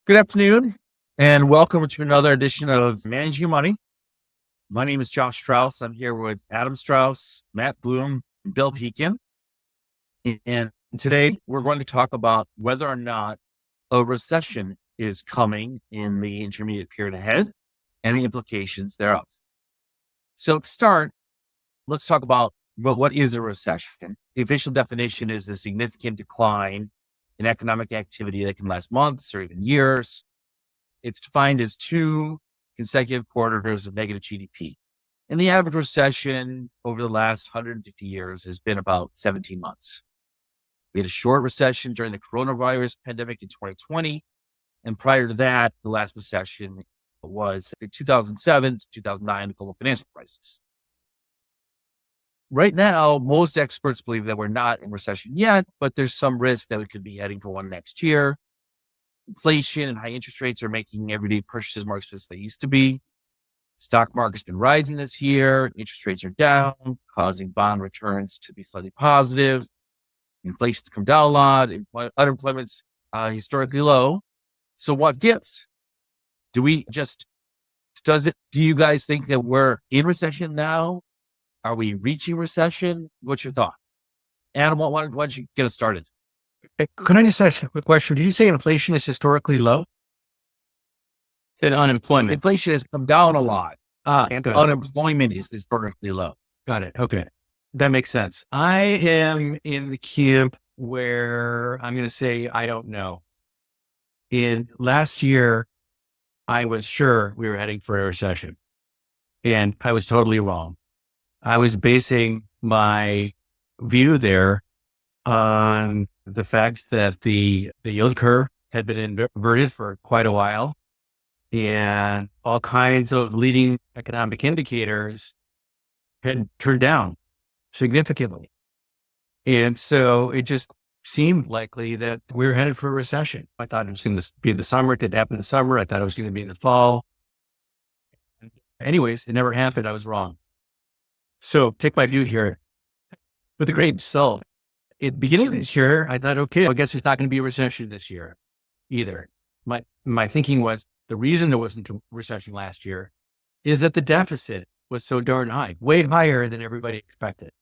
Good afternoon, and welcome to another edition of Managing Your Money. My name is Josh Strauss. I'm here with Adam Strauss, Matt Bloom, and Bill Pekin. And today we're going to talk about whether or not a recession is coming in the intermediate period ahead and the implications thereof. So to start, let's talk about what is a recession. The official definition is a significant decline in economic activity that can last months or even years. It's defined as 2 consecutive quarters of negative GDP. And the average recession over the last 150 years has been about 17 months. We had a short recession during the coronavirus pandemic in 2020. And prior to that, the last recession was 2007 to 2009, the global financial crisis. Right now, most experts believe that we're not in recession yet, but there's some risk that we could be heading for one next year. Inflation and high interest rates are making everyday purchases more expensive than they used to be. Stock market's been rising this year. Interest rates are down, causing bond returns to be slightly positive. Inflation's come down a lot. Unemployment's historically low. So what gives? Do you guys think that we're in recession now? Are we reaching recession? What's your thought? Adam, why don't you get us started? Can I just ask a quick question? Did you say inflation is historically low? Then unemployment. Inflation has come down a lot. And Unemployment is historically low. Got it. Okay. That makes sense. I am in the camp where I'm going to say, I don't know. In last year, I was sure we were heading for a recession, and I was totally wrong. I was basing my view there on the fact that the yield curve had been inverted for quite a while, and all kinds of leading economic indicators had turned down significantly. And so it just seemed likely that we were headed for a recession. I thought it was going to be the summer. It didn't happen in the summer. I thought it was going to be in the fall. Anyways, it never happened. I was wrong. So take my view here with a grain of salt. At the beginning of this year, I thought, okay, I guess there's not going to be a recession this year either. My thinking was the reason there wasn't a recession last year is that the deficit was so darn high, way higher than everybody expected.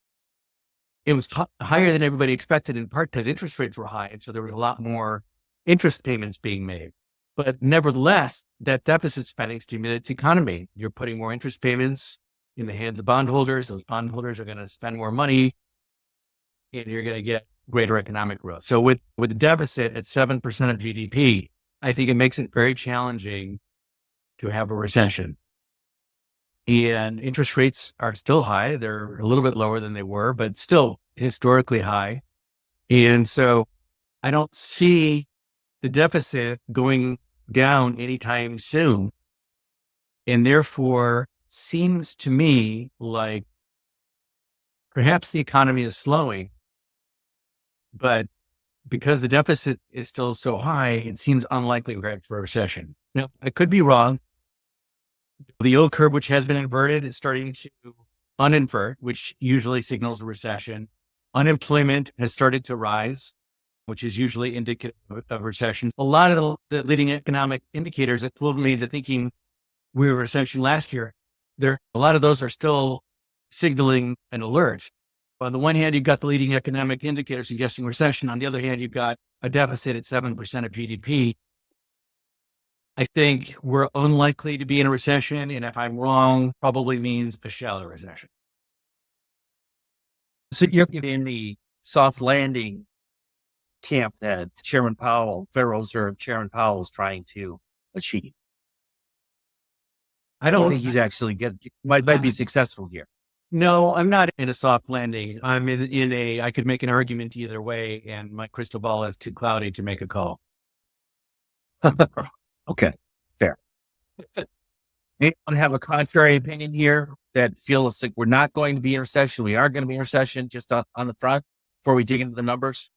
It was higher than everybody expected in part because interest rates were high. And so there was a lot more interest payments being made. But nevertheless, that deficit spending stimulates the economy. You're putting more interest payments in the hands of bondholders. Those bondholders are going to spend more money, and you're going to get greater economic growth. So with the deficit at 7% of GDP, I think it makes it very challenging to have a recession. And interest rates are still high. They're a little bit lower than they were, but still historically high. And so I don't see the deficit going down anytime soon. And therefore, seems to me like perhaps the economy is slowing, but because the deficit is still so high, it seems unlikely we're headed for a recession. Now, I could be wrong. The yield curve, which has been inverted, is starting to uninvert, which usually signals a recession. Unemployment has started to rise, which is usually indicative of recession. A lot of the leading economic indicators that pulled me into thinking we were in a recession last year, a lot of those are still signaling an alert. On the one hand, you've got the leading economic indicator suggesting recession. On the other hand, you've got a deficit at 7% of GDP. I think we're unlikely to be in a recession. And if I'm wrong, probably means a shallow recession. So you're in the soft landing camp that Federal Reserve Chairman Powell is trying to achieve. I don't think he's actually might be successful here. No, I'm not in a soft landing. I'm I could make an argument either way, and my crystal ball is too cloudy to make a call. Okay, fair. Anyone have a contrary opinion here that feels like we're not going to be in recession? We are going to be in recession just on the front before we dig into the numbers?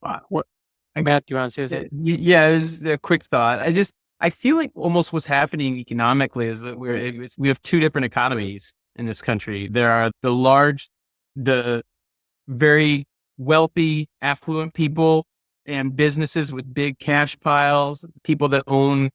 Matt, do you want to say something? Yeah, it was a quick thought. I feel like almost what's happening economically is that we have 2 different economies in this country. There are the very wealthy, affluent people and businesses with big cash piles, people that own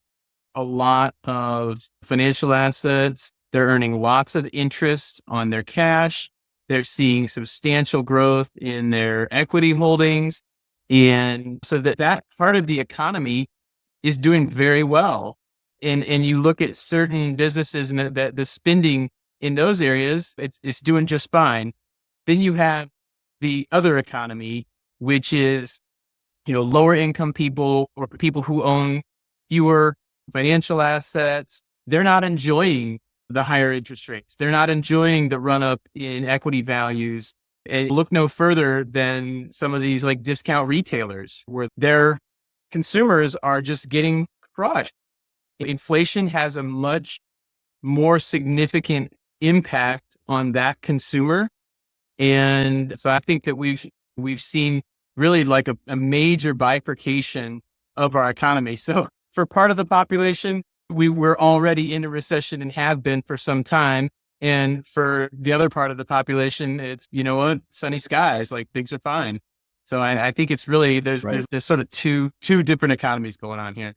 a lot of financial assets. They're earning lots of interest on their cash. They're seeing substantial growth in their equity holdings. And so that part of the economy is doing very well. And you look at certain businesses and the spending in those areas, it's doing just fine. Then you have the other economy, which is, lower income people or people who own fewer financial assets. They're not enjoying the higher interest rates. They're not enjoying the run up in equity values. And look no further than some of these like discount retailers where their consumers are just getting crushed. Inflation has a much more significant impact on that consumer. And so I think that we've seen really like a major bifurcation of our economy. So for part of the population, we were already in a recession and have been for some time. And for the other part of the population, it's, sunny skies, like things are fine. So I think it's really, there's sort of two different economies going on here.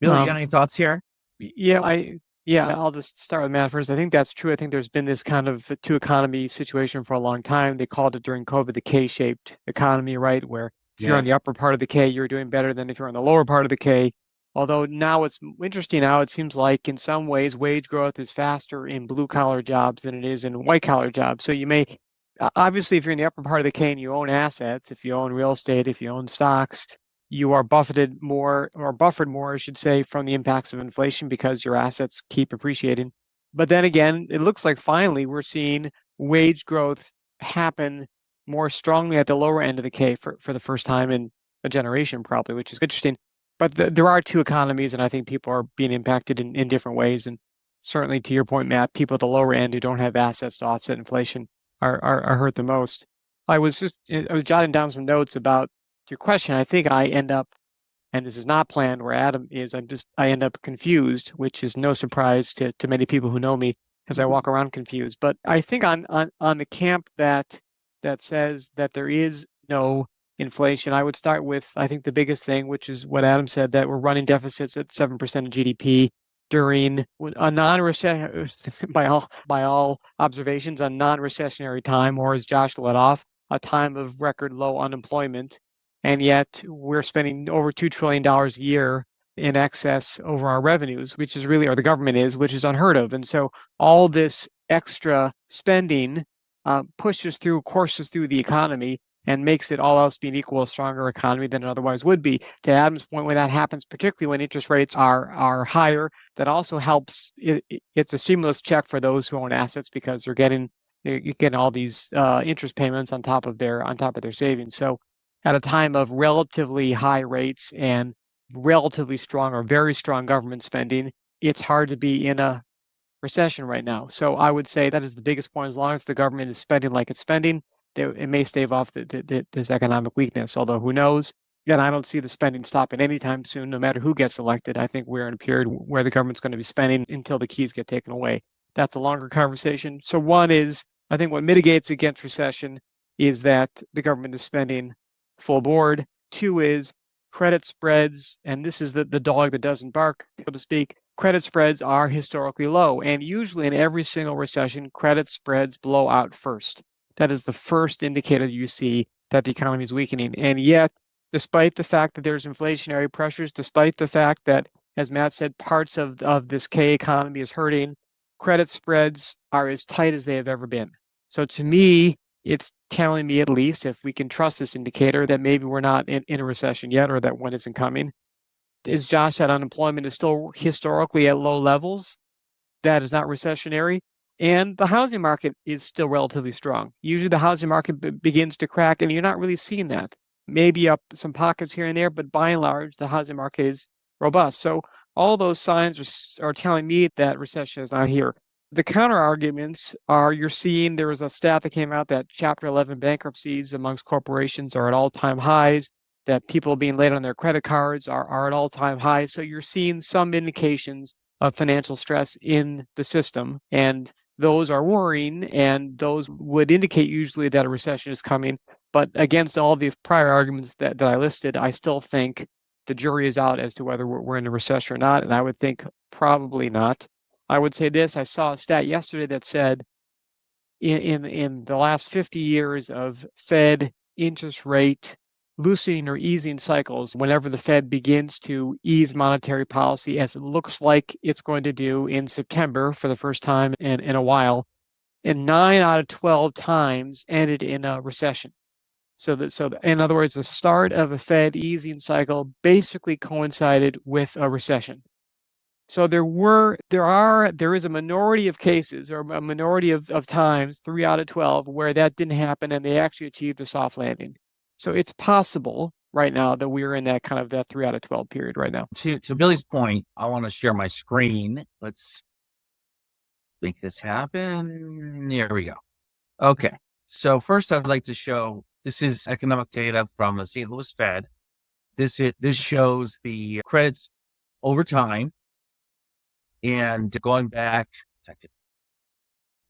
Bill, you got any thoughts here? I'll just start with Matt first. I think that's true. I think there's been this kind of two economy situation for a long time. They called it during COVID the K-shaped economy, right? Where if you're on the upper part of the K, you're doing better than if you're on the lower part of the K. Although now it's interesting now, it seems like in some ways wage growth is faster in blue collar jobs than it is in white collar jobs. So you may, obviously if you're in the upper part of the K and you own assets, if you own real estate, if you own stocks, you are buffered more, I should say, from the impacts of inflation because your assets keep appreciating. But then again, it looks like finally we're seeing wage growth happen more strongly at the lower end of the K for the first time in a generation probably, which is interesting. But there are two economies, and I think people are being impacted in different ways. And certainly to your point, Matt, people at the lower end who don't have assets to offset inflation are hurt the most. I was jotting down some notes about your question. I think I end up, and this is not planned where Adam is, I end up confused, which is no surprise to many people who know me because I walk around confused. But I think on the camp that says that there is no inflation, I would start with, I think the biggest thing, which is what Adam said, that we're running deficits at 7% of GDP during a non-recession, by all observations, a non-recessionary time, or as Josh led off, a time of record low unemployment. And yet we're spending over $2 trillion a year in excess over our revenues, which is really, or the government is, which is unheard of. And so all this extra spending courses through the economy and makes it, all else being equal, a stronger economy than it otherwise would be. To Adam's point, when that happens, particularly when interest rates are higher, that also helps. It's a stimulus check for those who own assets because you're getting all these interest payments on top of their savings. So at a time of relatively high rates and relatively strong or very strong government spending, it's hard to be in a recession right now. So I would say that is the biggest point. As long as the government is spending like it's spending, it may stave off this economic weakness, although who knows? Again, I don't see the spending stopping anytime soon, no matter who gets elected. I think we're in a period where the government's going to be spending until the keys get taken away. That's a longer conversation. So one is, I think what mitigates against recession is that the government is spending full board. Two is credit spreads, and this is the dog that doesn't bark, so to speak. Credit spreads are historically low, and usually in every single recession, credit spreads blow out first. That is the first indicator you see that the economy is weakening. And yet, despite the fact that there's inflationary pressures, despite the fact that, as Matt said, parts of this K economy is hurting, credit spreads are as tight as they have ever been. So to me, it's telling me, at least, if we can trust this indicator, that maybe we're not in a recession yet, or that one isn't coming. As Josh said, unemployment is still historically at low levels. That is not recessionary. And the housing market is still relatively strong. Usually the housing market begins to crack, and you're not really seeing that. Maybe up some pockets here and there, but by and large, the housing market is robust. So all those signs are telling me that recession is not here. The counter arguments are, you're seeing, there was a stat that came out that Chapter 11 bankruptcies amongst corporations are at all-time highs, that people being late on their credit cards are at all-time highs. So you're seeing some indications of financial stress in the system, and those are worrying, and those would indicate usually that a recession is coming. But against all the prior arguments that I listed, I still think the jury is out as to whether we're in a recession or not. And I would think probably not. I would say this: I saw a stat yesterday that said in the last 50 years of Fed interest rate loosening or easing cycles, whenever the Fed begins to ease monetary policy, as it looks like it's going to do in September for the first time in a while, and 9 out of 12 times ended in a recession. So in other words, the start of a Fed easing cycle basically coincided with a recession. So there is a minority of cases, or a minority of times, 3 out of 12, where that didn't happen and they actually achieved a soft landing. So it's possible right now that we're in that kind of that 3 out of 12 period right now. To Billy's point, I want to share my screen. Let's make this happen. Here we go. Okay. So first I'd like to show, this is economic data from the St. Louis Fed. This shows the credits over time. And going back, I could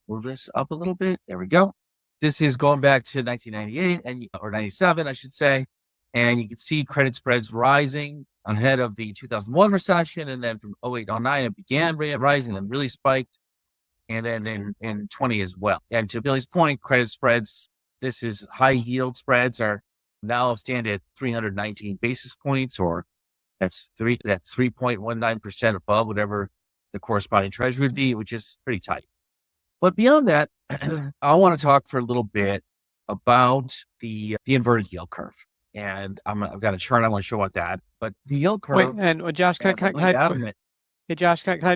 move this up a little bit. There we go. This is going back to 1998 or 97, I should say. And you can see credit spreads rising ahead of the 2001 recession. And then from 08, 09, it began rising and really spiked. And then in 20 as well. And to Billy's point, credit spreads, this is high yield spreads, are now stand at 319 basis points, or that's 3.19% above whatever the corresponding treasury would be, which is pretty tight. But beyond that, I want to talk for a little bit about the inverted yield curve. And I've got a chart I want to show about that. But the yield curve. Wait, and Josh, can I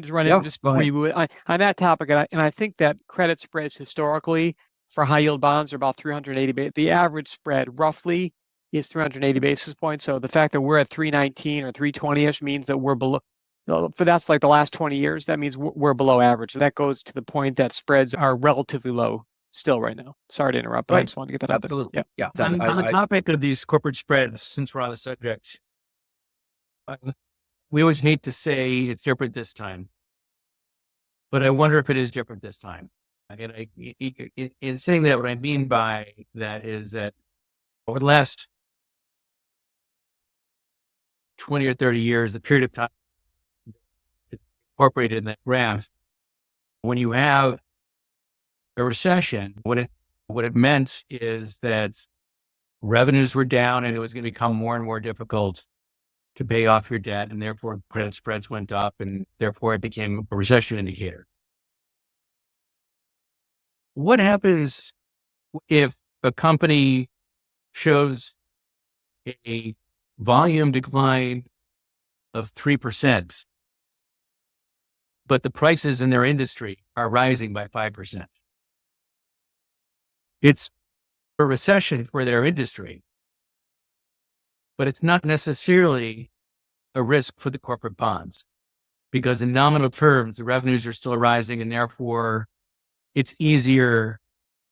just run in just before you move on that topic? And I think that credit spreads historically for high yield bonds are about 380 basis. The average spread roughly is 380 basis points. So the fact that we're at 319 or 320ish means that we're below. For that's like the last 20 years. That means we're below average. So that goes to the point that spreads are relatively low still right now. Sorry to interrupt, but I just wanted to get that out there. Yeah. On the topic of these corporate spreads, since we're on the subject, we always hate to say it's different this time, but I wonder if it is different this time. And in saying that, what I mean by that is that over the last 20 or 30 years, the period of time incorporated in that graph, when you have a recession, what it meant is that revenues were down and it was going to become more and more difficult to pay off your debt, and therefore credit spreads went up, and therefore it became a recession indicator. What happens if a company shows a volume decline of 3%, but the prices in their industry are rising by 5%? It's a recession for their industry, but it's not necessarily a risk for the corporate bonds, because in nominal terms, the revenues are still rising, and therefore it's easier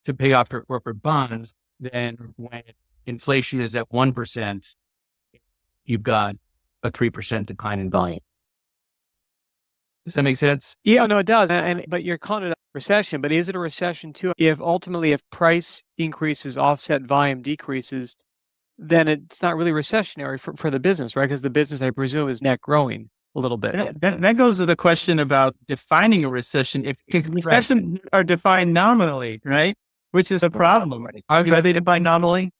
to pay off your corporate bonds than when inflation is at 1%, you've got a 3% decline in volume. Does that make sense? Yeah, no, it does. But you're calling it a recession, but is it a recession too? If price increases offset volume decreases, then it's not really recessionary for the business, right? Because the business, I presume, is net growing a little bit. That goes to the question about defining a recession. Because recessions are defined nominally, right? Which is a problem. Are they defined nominally?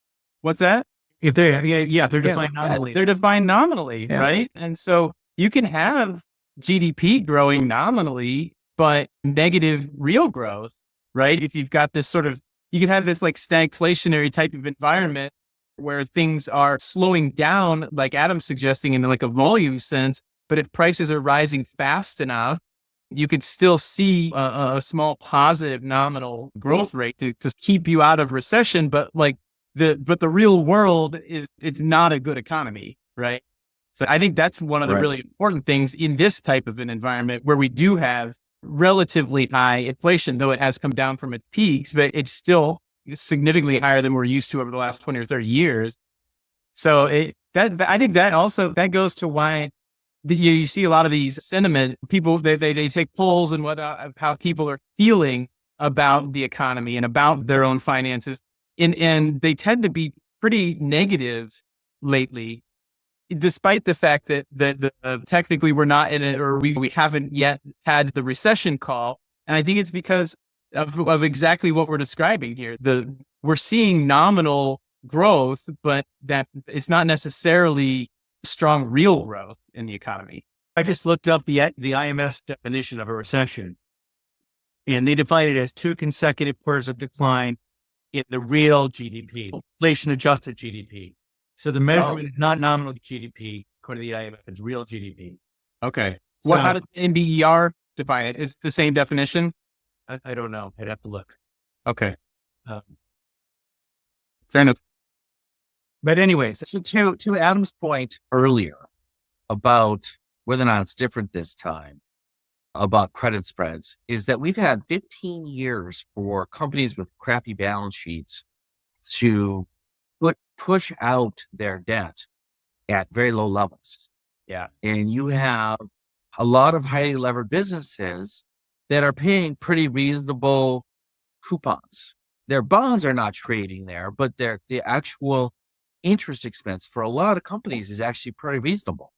What's that? If they're defined nominally. They're defined nominally, right? And so you can have GDP growing nominally, but negative real growth, right? If you've got this you can have this like stagflationary type of environment where things are slowing down, like Adam's suggesting, in like a volume sense. But if prices are rising fast enough, you could still see a small positive nominal growth rate to keep you out of recession. But the real world it's not a good economy, right? So I think that's one of the really important things in this type of an environment where we do have relatively high inflation, though it has come down from its peaks, but it's still significantly higher than we're used to over the last 20 or 30 years. So I think that goes to why you see a lot of these sentiment people, they take polls and of how people are feeling about the economy and about their own finances. and they tend to be pretty negative lately, despite the fact that technically we're not in it, or we haven't yet had the recession call. And I think it's because of exactly what we're describing here. We're seeing nominal growth, but that it's not necessarily strong real growth in the economy. I just looked up the IMF's definition of a recession, and they define it as 2 consecutive quarters of decline in the real GDP, inflation adjusted GDP. So the measurement is not nominal GDP, according to the IMF, it's real GDP. Okay. So, How does NBER define it? Is it the same definition? I don't know. I'd have to look. Okay. Fair enough. But anyways, So to Adam's point earlier about whether or not it's different this time about credit spreads, is that we've had 15 years for companies with crappy balance sheets to push out their debt at very low levels. Yeah. And you have a lot of highly levered businesses that are paying pretty reasonable coupons. Their bonds are not trading there, but the actual interest expense for a lot of companies is actually pretty reasonable.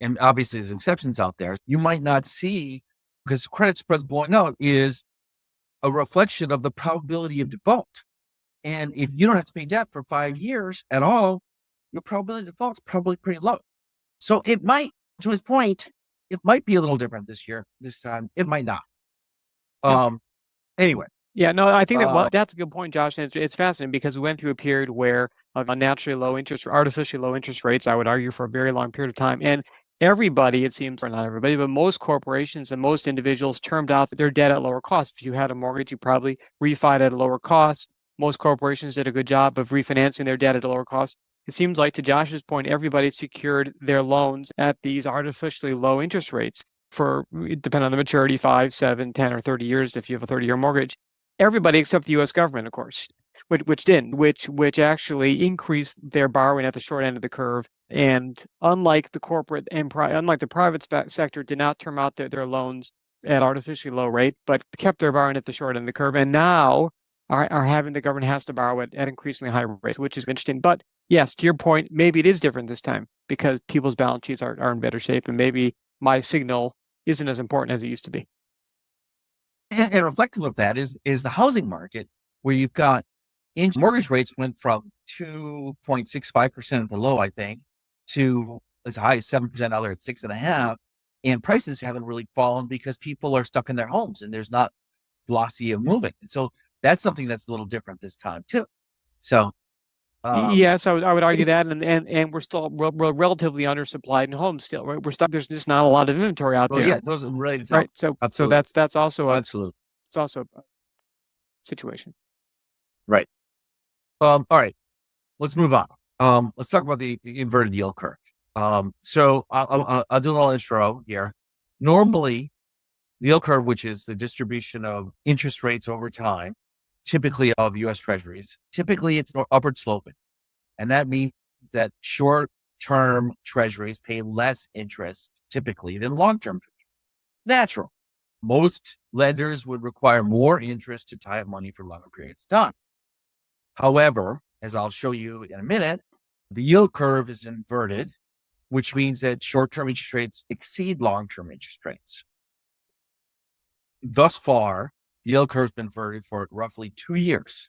And obviously there's exceptions out there. You might not see, because credit spreads blowing out is a reflection of the probability of default. And if you don't have to pay debt for 5 years at all, your probability of default is probably pretty low. So it might, to his point, it might be a little different this time. It might not. Anyway. Yeah, no, I think that's a good point, Josh. And it's fascinating because we went through a period where unnaturally low interest, artificially low interest rates, I would argue, for a very long period of time. And everybody, it seems, or not everybody, but most corporations and most individuals termed out their debt at lower cost. If you had a mortgage, you probably refied at a lower cost. Most corporations did a good job of refinancing their debt at a lower cost. It seems like, to Josh's point, everybody secured their loans at these artificially low interest rates for, depending on the maturity, 5, 7, 10, or 30 years if you have a 30-year mortgage. Everybody except the U.S. government, of course, which actually increased their borrowing at the short end of the curve. And unlike the corporate and unlike the private sector, did not term out their loans at artificially low rate, but kept their borrowing at the short end of the curve. And now are having the government has to borrow at increasingly high rates, which is interesting. But yes, to your point, maybe it is different this time because people's balance sheets are in better shape, and maybe my signal isn't as important as it used to be. And reflective of that is the housing market, where you've got mortgage rates went from 2.65% at the low, I think, to as high as 7%, now they're at 6.5%. And prices haven't really fallen because people are stuck in their homes and there's not velocity of moving. And so that's something that's a little different this time too. So yes, I would argue that, and we're still we're relatively undersupplied in homes still. Right? We're stuck. There's just not a lot of inventory out there. Yeah, those are related. Right. So that's also it's also a situation. Right. All right. Let's move on. Let's talk about the inverted yield curve. So I'll do a little intro here. Normally, the yield curve, which is the distribution of interest rates over time, typically of U.S. Treasuries, typically it's upward sloping. And that means that short-term Treasuries pay less interest typically than long-term Treasuries. Natural. Most lenders would require more interest to tie up money for longer periods of time. However, as I'll show you in a minute, the yield curve is inverted, which means that short-term interest rates exceed long-term interest rates. Thus far, the yield curve has been inverted for roughly 2 years.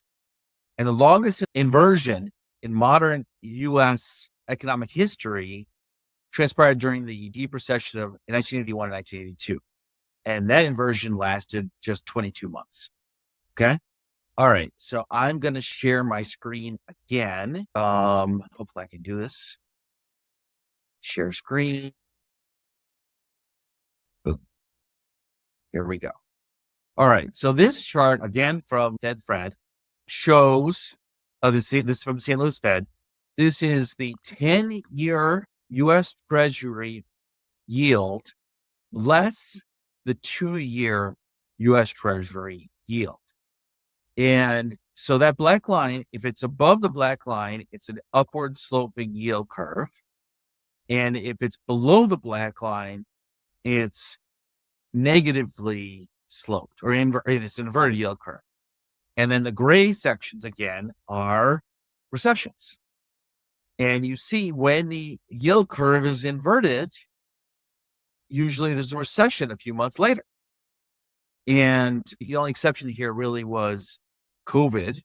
And the longest inversion in modern U.S. economic history transpired during the deep recession of 1981 and 1982. And that inversion lasted just 22 months. Okay. All right. So I'm going to share my screen again. Hopefully I can do this. Share screen. Boom. Here we go. All right. So this chart, again, from Ted Fred, shows, this is from St. Louis Fed. This is the 10-year U.S. Treasury yield less the 2-year U.S. Treasury yield. And so that black line, if it's above the black line, it's an upward sloping yield curve. And if it's below the black line, it's negatively sloped, or it's an inverted yield curve. And then the gray sections again are recessions. And you see when the yield curve is inverted, usually there's a recession a few months later. And the only exception here really was COVID,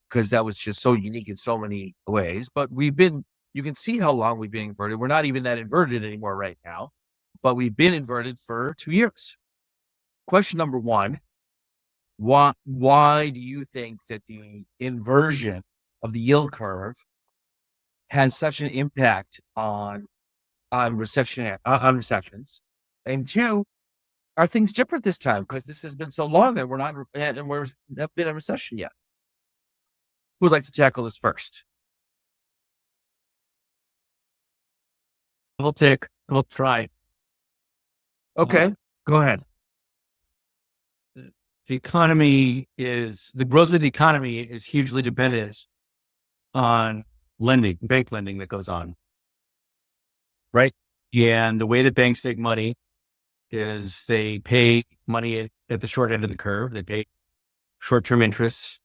because that was just so unique in so many ways. But you can see how long we've been inverted. We're not even that inverted anymore right now, but we've been inverted for 2 years. Question number one, why do you think that the inversion of the yield curve has such an impact on recessions? And two, are things different this time? Because this has been so long that we're not been a recession yet. Who would like to tackle this first? We'll try. Okay, go ahead. The growth of the economy is hugely dependent on bank lending that goes on. Right. And the way that banks make money is they pay money at the short end of the curve. They pay short-term interest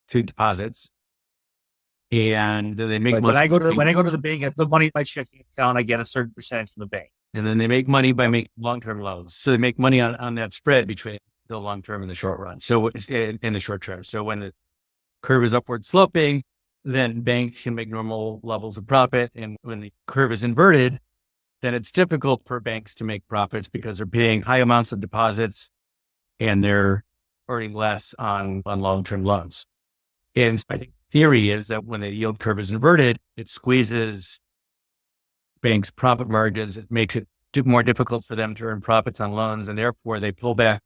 to deposits. And then they make money. When I go to the bank, I put money in my checking account, I get a certain percentage from the bank. And then they make money by making long-term loans. So they make money on that spread between the long-term and the short run. So in the short term. So when the curve is upward sloping, then banks can make normal levels of profit. And when the curve is inverted, then it's difficult for banks to make profits because they're paying high amounts of deposits and they're earning less on long-term loans. And I think theory is that when the yield curve is inverted, it squeezes banks' profit margins. It makes it more difficult for them to earn profits on loans, and therefore they pull back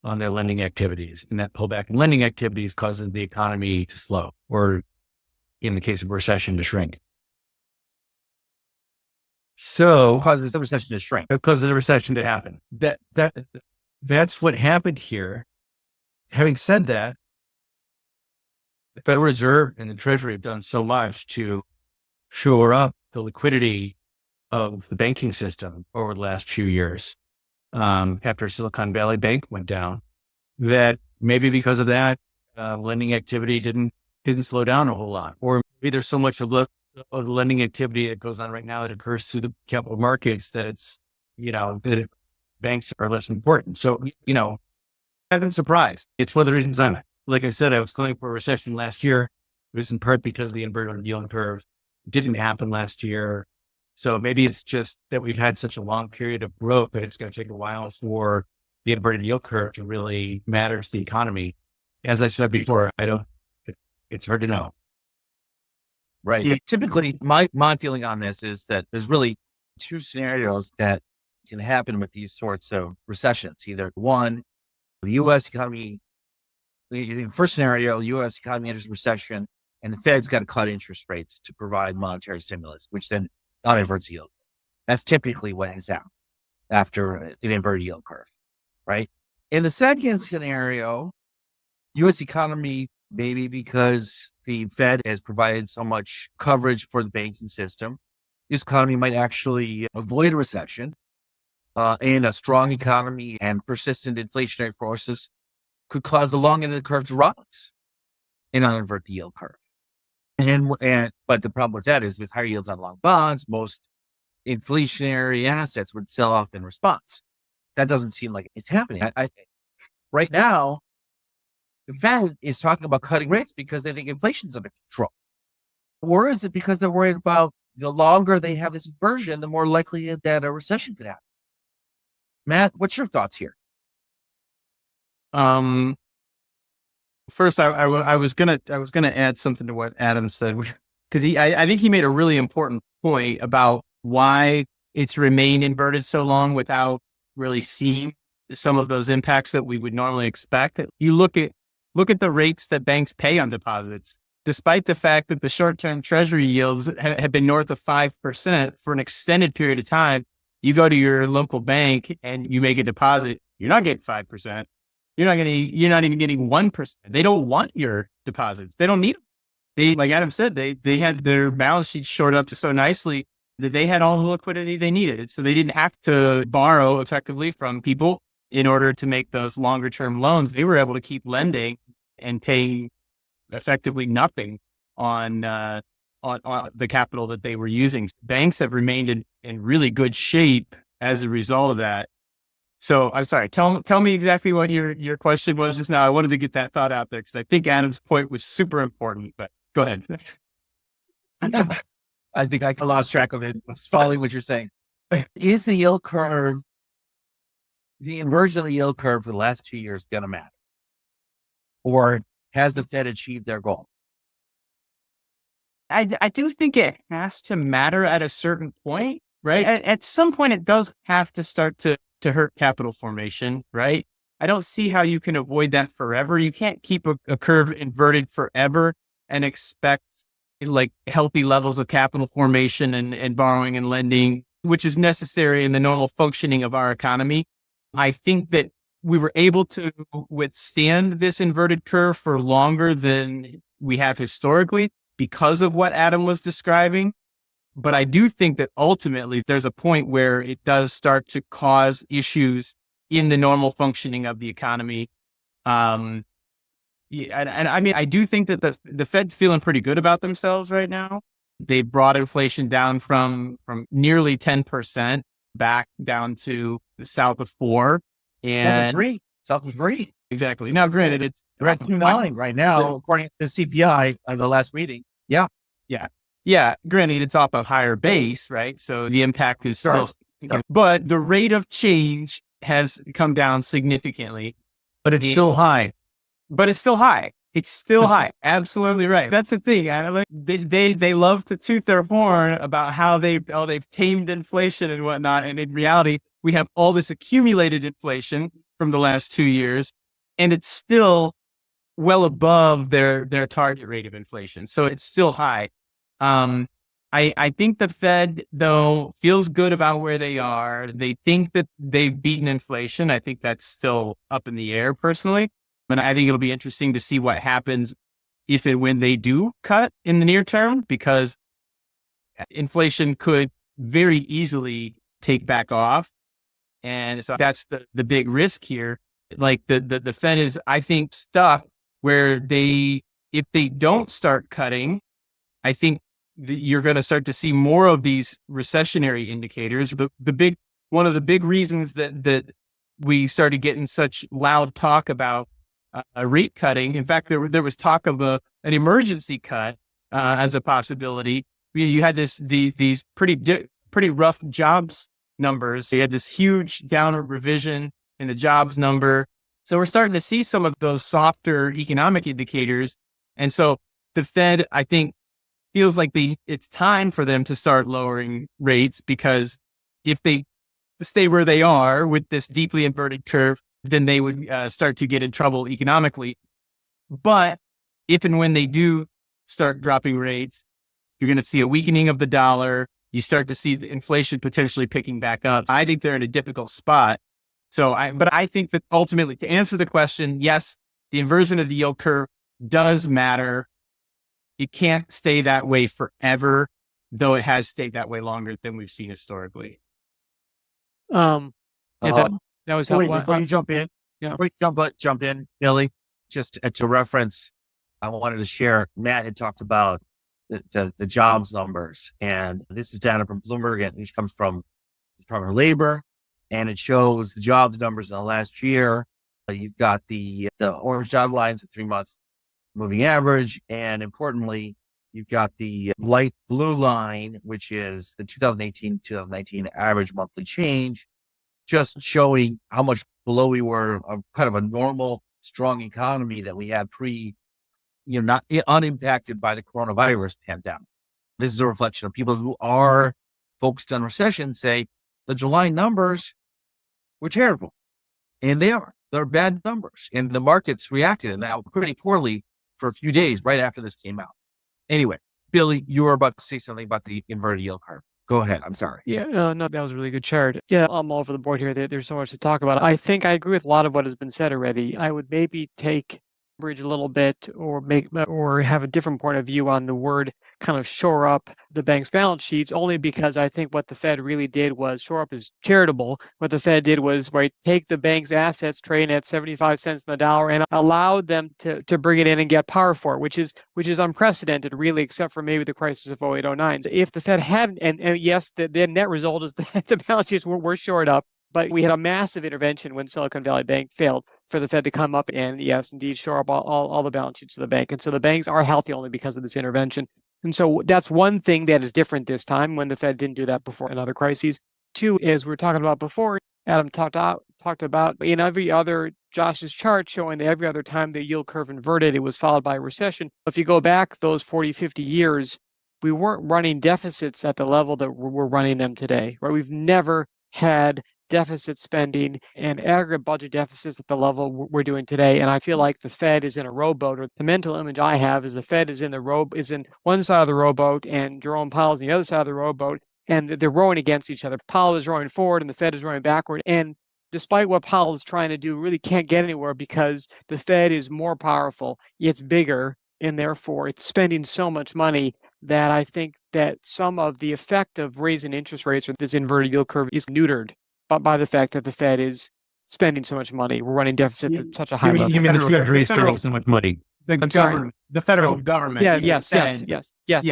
on their lending activities. And that pullback in lending activities causes the economy to slow, or in the case of recession, to shrink. So Causes the recession to shrink. it causes the recession to happen. That's what happened here. Having said that, the Federal Reserve and the Treasury have done so much to shore up the liquidity of the banking system over the last few years, after Silicon Valley Bank went down, that maybe because of that, lending activity didn't slow down a whole lot. Or maybe there's so much of the lending activity that goes on right now that occurs through the capital markets that it's, that banks are less important. So, I've been surprised. It's one of the reasons like I said, I was calling for a recession last year. It was in part because the inverted yield curve didn't happen last year. So maybe it's just that we've had such a long period of growth that it's going to take a while for the inverted yield curve to really matter to the economy. As I said before, it's hard to know. Right. Yeah. Typically, my feeling on this is that there's really two scenarios that can happen with these sorts of recessions. Either one, the U.S. economy, in the first scenario, the U.S. economy enters recession and the Fed's got to cut interest rates to provide monetary stimulus, which then inverts yield. That's typically what has happened after an inverted yield curve, right? In the second scenario, U.S. economy, maybe because the Fed has provided so much coverage for the banking system, this economy might actually avoid a recession, and a strong economy and persistent inflationary forces could cause the long end of the curve to rise and invert the yield curve. But the problem with that is with higher yields on long bonds, most inflationary assets would sell off in response. That doesn't seem like it's happening. I think right now, the Fed is talking about cutting rates because they think inflation's under control. Or is it because they're worried about the longer they have this inversion, the more likely that a recession could happen? Matt, what's your thoughts here? First, I was gonna add something to what Adam said, because I think he made a really important point about why it's remained inverted so long without really seeing some of those impacts that we would normally expect. You look at the rates that banks pay on deposits, despite the fact that the short-term Treasury yields have been north of 5% for an extended period of time. You go to your local bank and you make a deposit, you're not getting 5%. You're not even getting 1%. They don't want your deposits. They don't need them. Like Adam said, they had their balance sheet shored up so nicely that they had all the liquidity they needed. So they didn't have to borrow effectively from people in order to make those longer term loans. They were able to keep lending and paying effectively nothing on the capital that they were using. Banks have remained in really good shape as a result of that. So I'm sorry, tell me exactly what your question was just now. I wanted to get that thought out there because I think Adam's point was super important, but go ahead. I think I lost track of it. I was following what you're saying. Is the yield curve, the inversion of the yield curve for the last 2 years going to matter? Or has the Fed achieved their goal? I do think it has to matter at a certain point, right? At some point, it does have to start to hurt capital formation, right? I don't see how you can avoid that forever. You can't keep a curve inverted forever and expect like healthy levels of capital formation and borrowing and lending, which is necessary in the normal functioning of our economy. I think that we were able to withstand this inverted curve for longer than we have historically because of what Adam was describing. But I do think that ultimately there's a point where it does start to cause issues in the normal functioning of the economy. And I mean, I do think that the Fed's feeling pretty good about themselves right now. They brought inflation down from nearly 10% back down to south of 4%. And South of 3. Exactly. Now, granted, They're at 2.9 right now, according to the CPI of the last meeting. Yeah. Yeah. Granted, it's off a higher base, right? So the impact is still, but the rate of change has come down significantly. But it's still high. But it's still high. It's still high. Absolutely right. That's the thing. They love to toot their horn about how they've tamed inflation and whatnot. And in reality, we have all this accumulated inflation from the last 2 years, and it's still well above their target rate of inflation. So it's still high. I think the Fed, though, feels good about where they are. They think that they've beaten inflation. I think that's still up in the air personally. And I think it'll be interesting to see what happens if and when they do cut in the near term, because inflation could very easily take back off. And so that's the big risk here. Like the Fed is, I think, stuck where if they don't start cutting, I think you're going to start to see more of these recessionary indicators. One of the big reasons that we started getting such loud talk about a rate cutting. In fact, there was talk of an emergency cut as a possibility. You had these pretty rough jobs numbers. You had this huge downward revision in the jobs number. So we're starting to see some of those softer economic indicators. And so the Fed, I think, feels like it's time for them to start lowering rates, because if they stay where they are with this deeply inverted curve, then they would start to get in trouble economically. But if and when they do start dropping rates, you're going to see a weakening of the dollar. You start to see the inflation potentially picking back up. I think they're in a difficult spot. But I think that ultimately, to answer the question, yes, the inversion of the yield curve does matter. It can't stay that way forever, though it has stayed that way longer than we've seen historically. That was helpful. Before you jump in, jump in, Billy, just to reference, I wanted to share, Matt had talked about the jobs numbers, and this is data from Bloomberg, and which comes from the Department of Labor, and it shows the jobs numbers in the last year. You've got the orange job lines, the 3 months moving average, and importantly, you've got the light blue line, which is the 2018-2019 average monthly change, just showing how much below we were of kind of a normal, strong economy that we had not unimpacted by the coronavirus pandemic. This is a reflection of people who are focused on recession say the July numbers were terrible. And they're bad numbers. And the markets reacted and that pretty poorly for a few days right after this came out. Anyway, Billy, you were about to say something about the inverted yield curve. Go ahead. I'm sorry. Yeah, no, that was a really good chart. Yeah, I'm all over the board here. There's so much to talk about. I think I agree with a lot of what has been said already. I would maybe take bridge a little bit or have a different point of view on the word kind of shore up the bank's balance sheets, only because I think what the Fed really did was shore up is charitable. What the Fed did was take the bank's assets trading at 75 cents on the dollar and allowed them to bring it in and get par for it, which is unprecedented, really, except for maybe the crisis of 0809. If the Fed hadn't, and yes, the net result is that the balance sheets were shored up, but we had a massive intervention when Silicon Valley Bank failed for the Fed to come up and, yes, indeed, shore up all the balance sheets of the bank. And so the banks are healthy only because of this intervention. And so that's one thing that is different this time when the Fed didn't do that before in other crises. Two, as we were talking about before, Adam talked about in every other, Josh's chart showing that every other time the yield curve inverted, it was followed by a recession. If you go back those 40, 50 years, we weren't running deficits at the level that we're running them today, right? We've never had deficit spending and aggregate budget deficits at the level we're doing today. And I feel like the Fed is in a rowboat, or the mental image I have is the Fed is in one side of the rowboat and Jerome Powell's on the other side of the rowboat, and they're rowing against each other. Powell is rowing forward and the Fed is rowing backward. And despite what Powell is trying to do, really can't get anywhere because the Fed is more powerful, it's bigger, and therefore it's spending so much money that I think that some of the effect of raising interest rates or this inverted yield curve is neutered by the fact that the Fed is spending so much money. We're running deficits at such a high level. You mean the Treasury is spending so much money? The federal government. Yeah, yes, the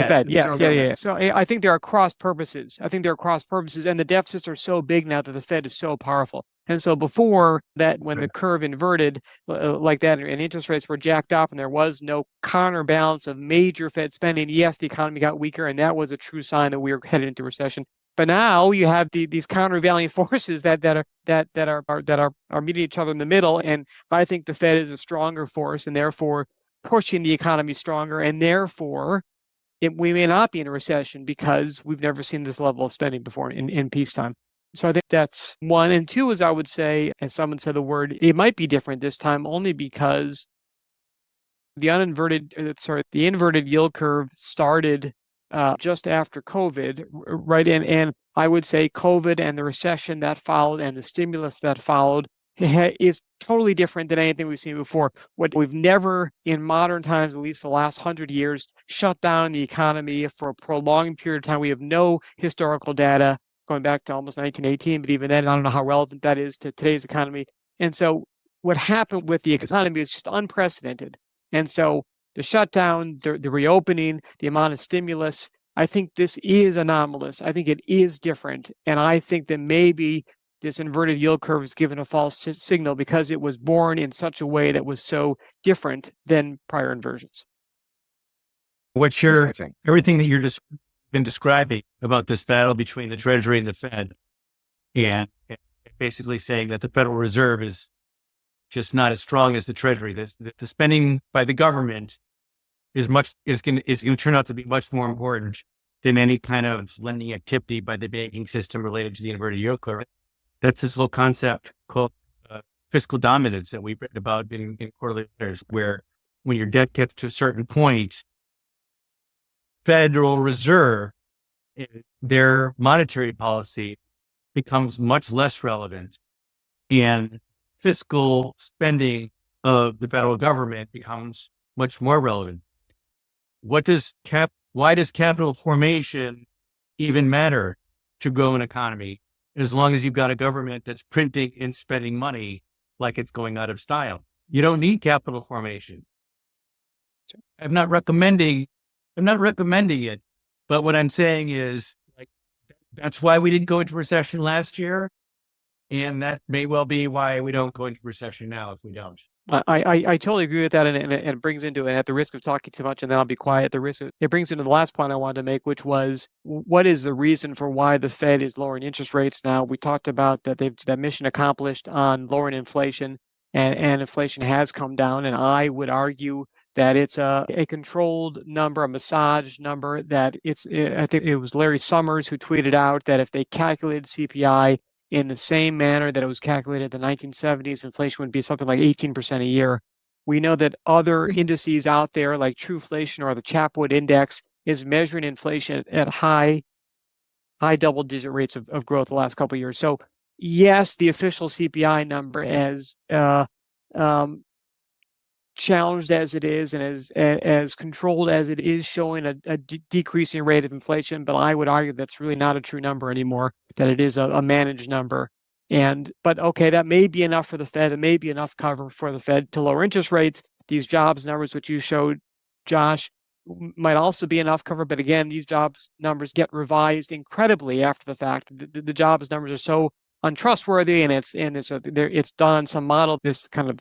Fed. Yeah. So I think there are cross purposes. And the deficits are so big now that the Fed is so powerful. And so before that, when the curve inverted like that and interest rates were jacked up and there was no counterbalance of major Fed spending, yes, the economy got weaker, and that was a true sign that we were headed into recession. But now you have these countervailing forces that are meeting each other in the middle, and I think the Fed is a stronger force, and therefore pushing the economy stronger, and therefore we may not be in a recession because we've never seen this level of spending before in peacetime. So I think that's one. And two is, I would say, as someone said the word, it might be different this time only because the inverted yield curve started just after COVID, right? And I would say COVID and the recession that followed and the stimulus that followed is totally different than anything we've seen before. What we've never in modern times, at least the last 100 years, shut down the economy for a prolonged period of time. We have no historical data going back to almost 1918, but even then, I don't know how relevant that is to today's economy. And so what happened with the economy is just unprecedented. And so the shutdown, the reopening, the amount of stimulus, I think this is anomalous. I think it is different. And I think that maybe this inverted yield curve is given a false signal because it was born in such a way that was so different than prior inversions. What's your everything that you're just been describing about this battle between the Treasury and the Fed, and basically saying that the Federal Reserve is just not as strong as the Treasury. The spending by the government is going to turn out to be much more important than any kind of lending activity by the banking system related to the inverted yield curve. That's this little concept called fiscal dominance that we've written about in quarterly letters, where when your debt gets to a certain point, Federal Reserve, their monetary policy becomes much less relevant, and fiscal spending of the federal government becomes much more relevant. Why does capital formation even matter to grow an economy as long as you've got a government that's printing and spending money like it's going out of style? You don't need capital formation. I'm not recommending it, but what I'm saying is, like, that's why we didn't go into recession last year, and that may well be why we don't go into recession now if we don't. I totally agree with that, and it brings into it, at the risk of talking too much, and then I'll be quiet. It brings into the last point I wanted to make, which was, what is the reason for why the Fed is lowering interest rates now? We talked about that mission accomplished on lowering inflation, and inflation has come down, and I would argue that it's a controlled number, a massaged number, that I think it was Larry Summers who tweeted out that if they calculated CPI in the same manner that it was calculated in the 1970s, inflation would be something like 18% a year. We know that other indices out there, like Trueflation or the Chapwood Index, is measuring inflation at high double-digit rates of growth the last couple of years. So yes, the official CPI number has challenged as it is and as controlled as it is, showing a decreasing rate of inflation. But I would argue that's really not a true number anymore, that it is a managed number. But okay, that may be enough for the Fed. It may be enough cover for the Fed to lower interest rates. These jobs numbers, which you showed, Josh, might also be enough cover. But again, these jobs numbers get revised incredibly after the fact. The jobs numbers are so untrustworthy, and it's done on some model, this kind of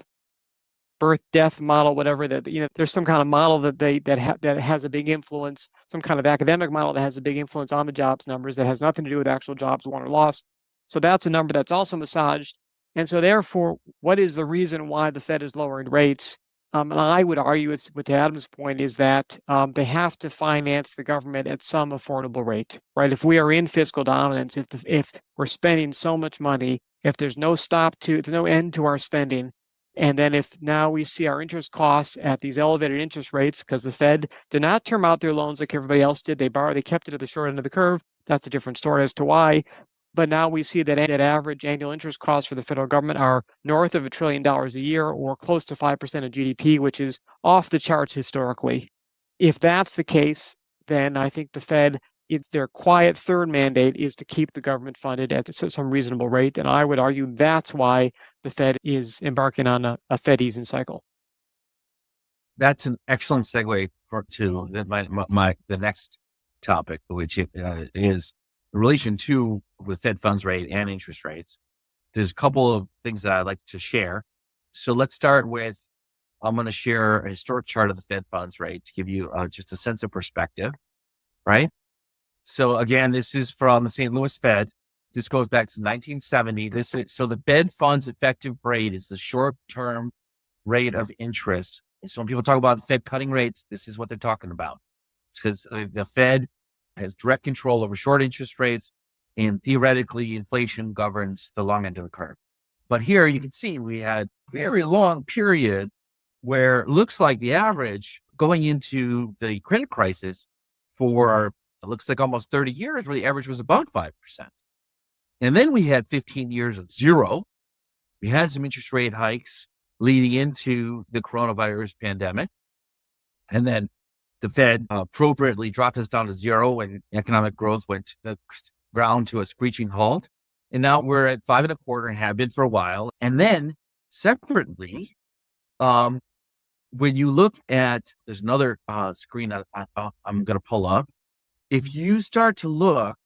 birth death model, whatever, that there's some kind of model that has a big influence, some kind of academic model that has a big influence on the jobs numbers that has nothing to do with actual jobs won or lost. So that's a number that's also massaged. And so therefore, what is the reason why the Fed is lowering rates? And I would argue, it's with Adam's point, is that they have to finance the government at some affordable rate, right? If we are in fiscal dominance, if we're spending so much money, if there's no end to our spending, and then if now we see our interest costs at these elevated interest rates because the Fed did not term out their loans like everybody else did, they kept it at the short end of the curve. That's a different story as to why. But now we see that average annual interest costs for the federal government are north of $1 trillion a year, or close to 5% of GDP, which is off the charts historically. If that's the case, then I think the Fed, their quiet third mandate is to keep the government funded at some reasonable rate. And I would argue that's why the Fed is embarking on a Fed easing cycle. That's an excellent segue to the next topic, which is in relation to with Fed funds rate and interest rates. There's a couple of things that I'd like to share. So let's start with, I'm going to share a historic chart of the Fed funds rate to give you just a sense of perspective, right? So again, this is from the St. Louis Fed. This goes back to 1970. So the Fed funds effective rate is the short-term rate of interest. So when people talk about the Fed cutting rates, this is what they're talking about. It's because the Fed has direct control over short interest rates, and theoretically inflation governs the long end of the curve. But here you can see we had a very long period where it looks like the average going into the credit crisis for, it looks like almost 30 years, where the average was about 5%. And then we had 15 years of zero. We had some interest rate hikes leading into the coronavirus pandemic. And then the Fed appropriately dropped us down to zero when economic growth went to the ground to a screeching halt. And now we're at 5.25% and have been for a while. And then separately, when you look at, there's another screen I'm going to pull up. If you start to look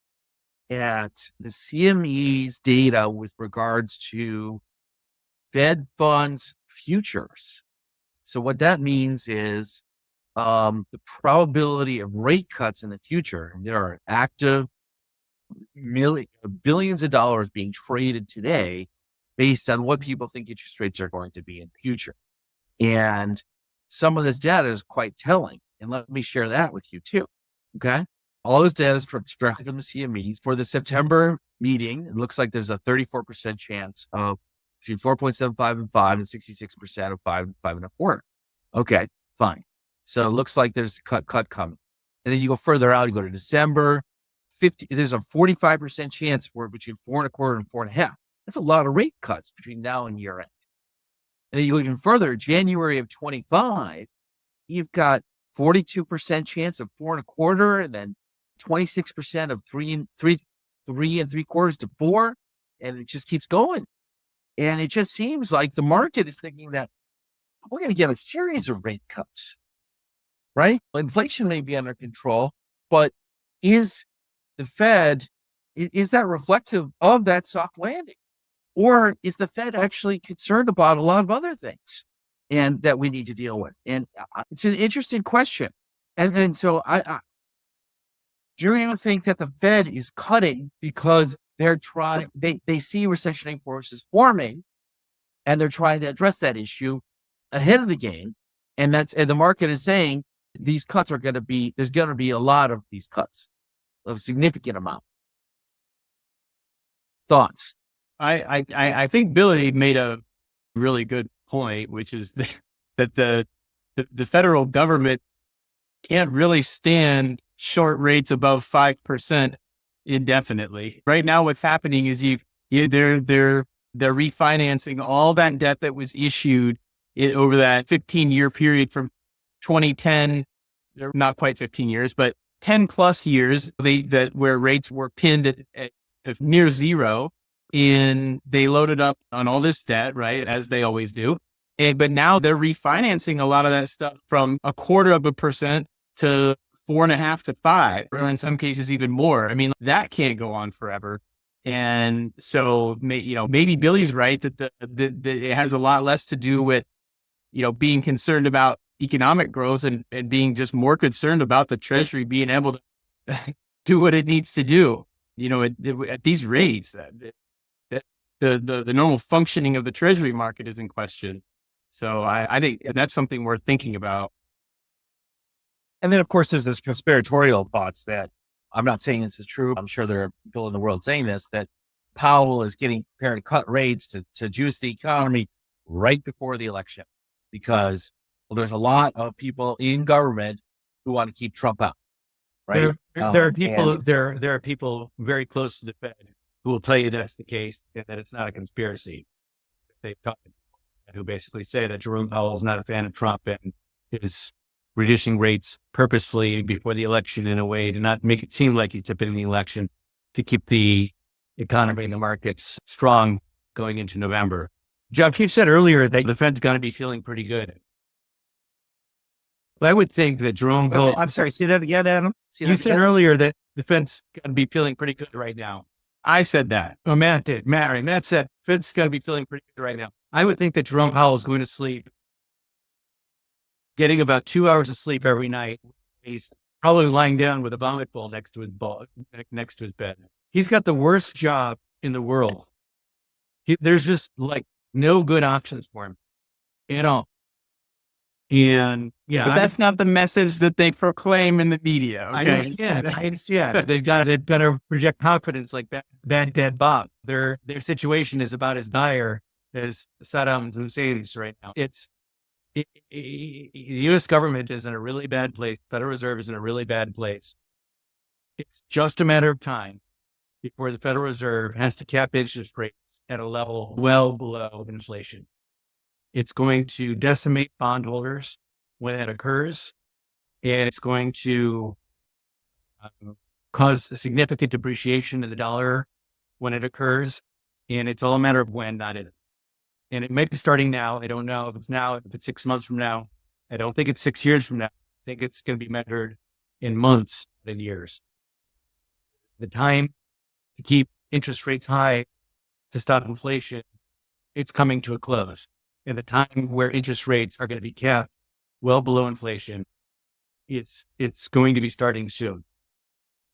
at the CME's data with regards to Fed funds futures. So what that means is the probability of rate cuts in the future. There are active billions of dollars being traded today based on what people think interest rates are going to be in the future. And some of this data is quite telling. And let me share that with you too. Okay. All this data is directly from the CME. For the September meeting, it looks like there's a 34% chance of between 4.75 and 5 and 66% of 5 and 5.25. Okay, fine. So it looks like there's a cut coming. And then you go further out, you go to December, there's a 45% chance for between 4.25 and 4.5. That's a lot of rate cuts between now and year end. And then you go even further, January of 25, you've got 42% chance of 4.25, and then 26% of 3.75 to 4, and it just keeps going. And it just seems like the market is thinking that we're going to get a series of rate cuts, right? Inflation may be under control, but is the Fed, is that reflective of that soft landing? Or is the Fed actually concerned about a lot of other things and that we need to deal with? And it's an interesting question. And so do you think that the Fed is cutting because they're trying, they see recessionary forces forming and they're trying to address that issue ahead of the game? And the market is saying these cuts are going to be, there's going to be a lot of these cuts, of significant amount. Thoughts? I think Billy made a really good point, which is that the federal government can't really stand short rates above 5% indefinitely. Right now, what's happening is they're refinancing all that debt that was issued over that 15-year period from 2010, not quite 15 years, but 10 plus years, where rates were pinned at near zero, and they loaded up on all this debt, right, as they always do. But now they're refinancing a lot of that stuff from 0.25% to 4.5 to 5, or in some cases even more. I mean, that can't go on forever. And so, maybe Billy's right that it has a lot less to do with, being concerned about economic growth and being just more concerned about the Treasury being able to do what it needs to do. At these rates, the normal functioning of the Treasury market is in question. So I think that's something worth thinking about. And then, of course, there's this conspiratorial thoughts that I'm not saying this is true. I'm sure there are people in the world saying this, that Powell is getting prepared to cut rates to juice the economy right before the election, because there's a lot of people in government who want to keep Trump out. Right. There are people very close to the Fed who will tell you that's the case and that it's not a conspiracy. They've talked, who basically say that Jerome Powell is not a fan of Trump and is reducing rates purposefully before the election in a way to not make it seem like he's tipping the election, to keep the economy and the markets strong going into November. Jeff, you said earlier that the Fed's going to be feeling pretty good. Well, I would think that Jerome Powell... I'm sorry, say that again, Adam. You said earlier that the Fed's going to be feeling pretty good right now. I said that. Oh, Matt did. Matt said Fed's going to be feeling pretty good right now. I would think that Jerome Powell is going to sleep, getting about 2 hours of sleep every night. He's probably lying down with a vomit bowl next to his bed. He's got the worst job in the world. There's just like no good options for him at all. And but that's not the message that they proclaim in the media. Okay? I understand. They've got to project confidence like bad dad Bob. Their situation is about as dire as Saddam Hussein's right now. The U.S. government is in a really bad place. Federal Reserve is in a really bad place. It's just a matter of time before the Federal Reserve has to cap interest rates at a level well below inflation. It's going to decimate bondholders when that occurs, and it's going to cause a significant depreciation of the dollar when it occurs. And it's all a matter of when, not if. And it might be starting now. I don't know if it's now, if it's 6 months from now. I don't think it's 6 years from now. I think it's going to be measured in months than years. The time to keep interest rates high to stop inflation, it's coming to a close. And the time where interest rates are going to be capped well below inflation, it's going to be starting soon.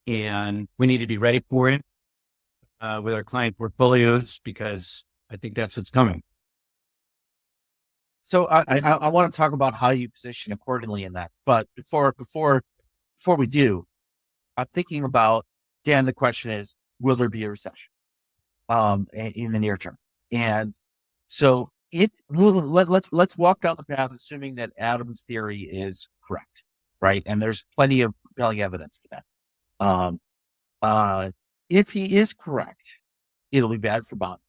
And we need to be ready for it with our client portfolios, because I think that's what's coming. So I want to talk about how you position accordingly in that. But before we do, I'm thinking about, Dan, the question is, will there be a recession in the near term? And so let's walk down the path, assuming that Adam's theory is correct, right? And there's plenty of compelling evidence for that. If he is correct, it'll be bad for bond.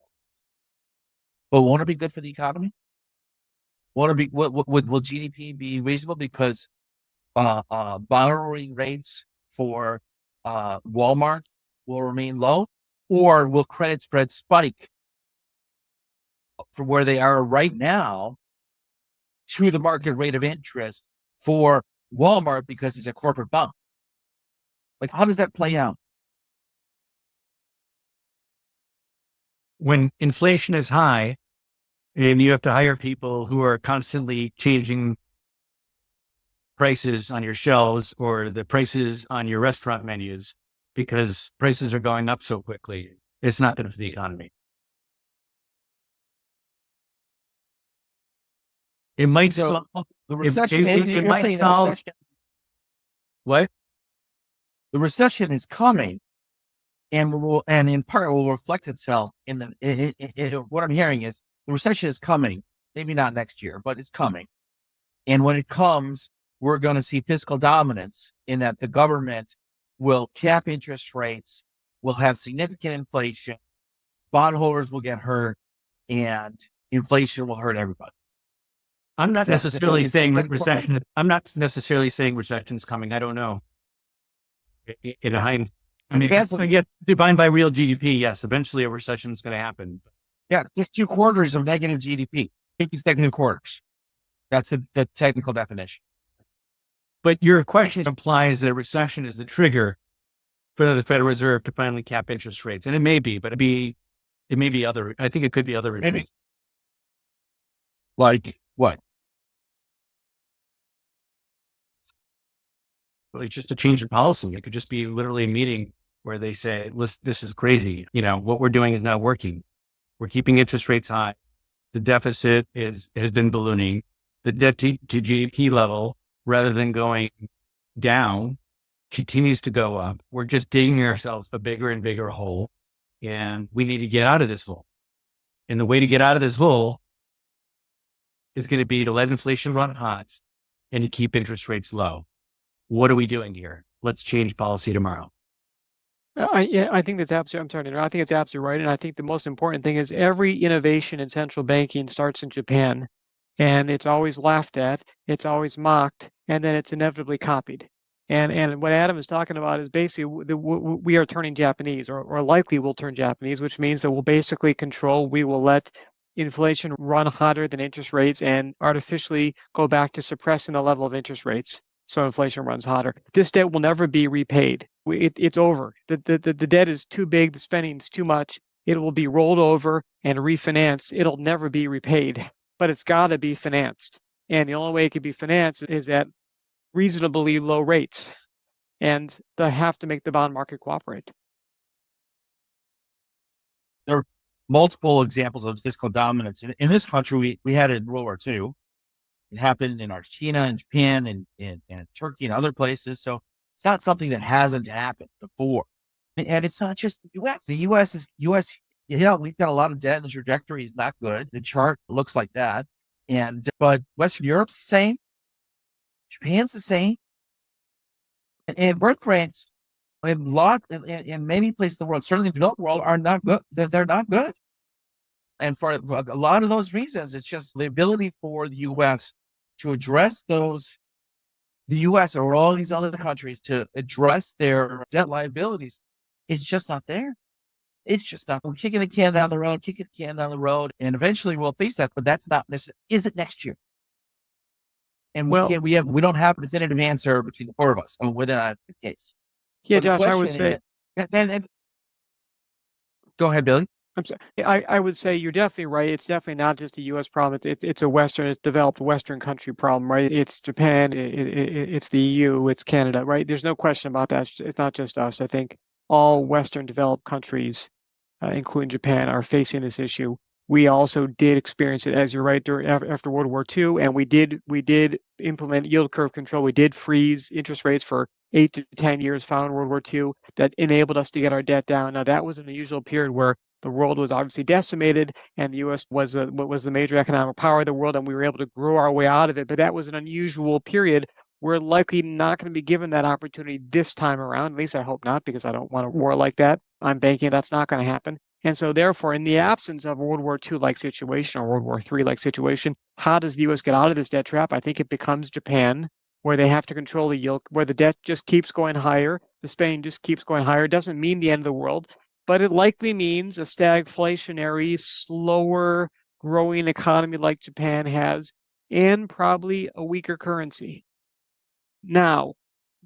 But won't it be good for the economy? Will GDP be reasonable because borrowing rates for Walmart will remain low, or will credit spreads spike from where they are right now to the market rate of interest for Walmart because it's a corporate bond? Like, how does that play out? When inflation is high and you have to hire people who are constantly changing prices on your shelves or the prices on your restaurant menus because prices are going up so quickly, it's not good for the economy. It might solve the recession. It might solve. What? The recession is coming, and in part will reflect itself in the. What I'm hearing is the recession is coming. Maybe not next year, but it's coming. And when it comes, we're going to see fiscal dominance in that the government will cap interest rates, will have significant inflation, bondholders will get hurt, and inflation will hurt everybody. I'm not necessarily saying that recession. I'm not necessarily saying recession is coming. I don't know. I mean, that's going to get defined by real GDP. Yes, eventually a recession is going to happen. Yeah, just 2 quarters of negative GDP. 50 consecutive quarters. That's the technical definition. But your question implies that a recession is the trigger for the Federal Reserve to finally cap interest rates, and it may be, but it may be other. I think it could be other reasons. Maybe. Like what? Well, it's just a change in policy. It could just be literally a meeting where they say, "Listen, this is crazy. What we're doing is not working. We're keeping interest rates high. The deficit has been ballooning. The debt to GDP level, rather than going down, continues to go up. We're just digging ourselves a bigger and bigger hole, and we need to get out of this hole. And the way to get out of this hole is going to be to let inflation run hot and to keep interest rates low. What are we doing here? Let's change policy tomorrow." I think that's absolutely, I'm sorry to interrupt. I think it's absolutely right. And I think the most important thing is every innovation in central banking starts in Japan, and it's always laughed at, it's always mocked, and then it's inevitably copied. And what Adam is talking about is basically we are turning Japanese, or likely will turn Japanese, which means that we'll basically we will let inflation run hotter than interest rates and artificially go back to suppressing the level of interest rates. So inflation runs hotter. This debt will never be repaid. It's over. The debt is too big. The spending is too much. It will be rolled over and refinanced. It'll never be repaid, but it's got to be financed. And the only way it can be financed is at reasonably low rates. And they have to make the bond market cooperate. There are multiple examples of fiscal dominance. In this country, we had it in World War II. It happened in Argentina and Japan and Turkey and other places. So it's not something that hasn't happened before. And it's not just the U.S. The U.S., we've got a lot of debt and the trajectory is not good. The chart looks like that. But Western Europe's the same. Japan's the same. And birth rates in many places in the world, certainly in the developed world, are not good. They're not good. And for a lot of those reasons, it's just the ability for the U.S. to address the U.S. or all these other countries to address their debt liabilities. It's just not there. It's just not. We're kicking the can down the road, and eventually we'll face that. But that's not this. Is it next year? And we don't have a definitive answer between the 4 of us on whether that's the case. Yeah, Josh, I would say. Go ahead, Billy. I'm sorry. I would say you're definitely right. It's definitely not just a U.S. problem. It's developed Western country problem, right? It's Japan, it's the EU, it's Canada, right? There's no question about that. It's not just us. I think all Western developed countries, including Japan, are facing this issue. We also did experience it, as you're right, after World War II, and we did implement yield curve control. We did freeze interest rates for 8 to 10 years following World War II. That enabled us to get our debt down. Now, that was an unusual period where the world was obviously decimated, and the U.S. was the major economic power of the world, and we were able to grow our way out of it. But that was an unusual period. We're likely not going to be given that opportunity this time around. At least I hope not, because I don't want a war like that. I'm banking that's not going to happen. And so therefore, in the absence of a World War II-like situation or World War III-like situation, how does the U.S. get out of this debt trap? I think it becomes Japan, where they have to control the yield, where the debt just keeps going higher, the spending just keeps going higher. It doesn't mean the end of the world, but it likely means a stagflationary, slower growing economy like Japan has, and probably a weaker currency. Now,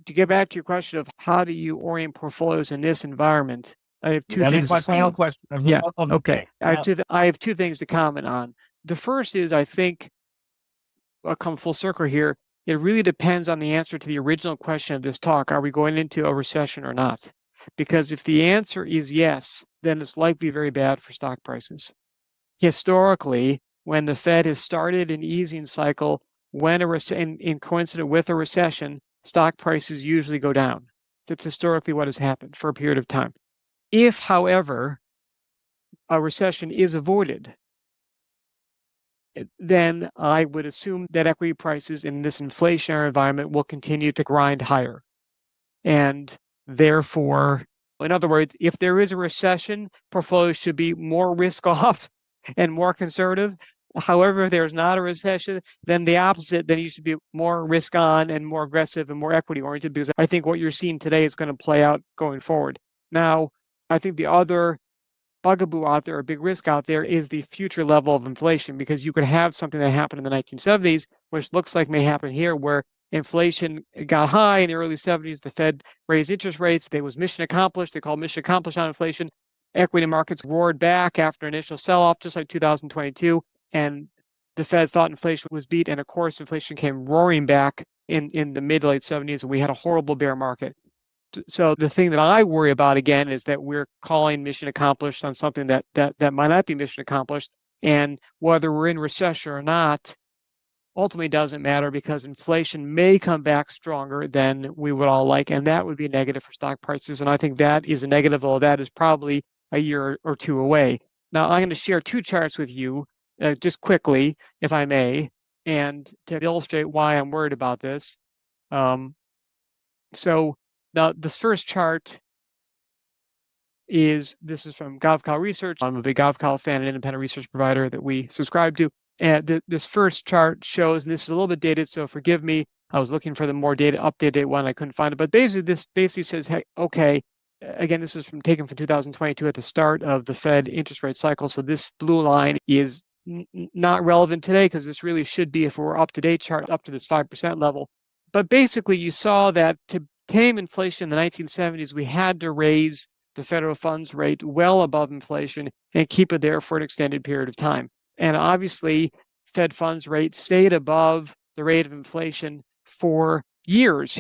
to get back to your question of how do you orient portfolios in this environment, I have two things. That's my final question. Yeah. Okay. I have two things to comment on. The first is, I think, I'll come full circle here. It really depends on the answer to the original question of this talk. Are we going into a recession or not? Because if the answer is yes, then it's likely very bad for stock prices. Historically, when the Fed has started an easing cycle, when in coincident with a recession, stock prices usually go down. That's historically what has happened for a period of time. If, however, a recession is avoided, then I would assume that equity prices in this inflationary environment will continue to grind higher. And therefore, in other words, if there is a recession, portfolios should be more risk off and more conservative. However, if there's not a recession, then the opposite, then you should be more risk on and more aggressive and more equity oriented, because I think what you're seeing today is going to play out going forward. Now, I think the other bugaboo out there, a big risk out there, is the future level of inflation, because you could have something that happened in the 1970s, which looks like may happen here, where inflation got high in the early 70s. The Fed raised interest rates. They was mission accomplished. They called mission accomplished on inflation. Equity markets roared back after an initial sell-off, just like 2022. And the Fed thought inflation was beat. And of course, inflation came roaring back in the mid to late 70s. And we had a horrible bear market. So the thing that I worry about, again, is that we're calling mission accomplished on something that might not be mission accomplished. And whether we're in recession or not ultimately doesn't matter, because inflation may come back stronger than we would all like. And that would be negative for stock prices. And I think that is a negative, although that is probably a year or two away. Now, I'm going to share two charts with you just quickly, if I may, and to illustrate why I'm worried about this. So now this first chart this is from GovCal Research. I'm a big GovCal fan, an independent research provider that we subscribe to. And this first chart shows, and this is a little bit dated, so forgive me. I was looking for the more updated one. I couldn't find it. But basically, this basically says, hey, okay, again, this is taken from 2022 at the start of the Fed interest rate cycle. So this blue line is not relevant today, because this really should be, if we're up-to-date chart, up to this 5% level. But basically, you saw that to tame inflation in the 1970s, we had to raise the federal funds rate well above inflation and keep it there for an extended period of time. And obviously, Fed funds rate stayed above the rate of inflation for years,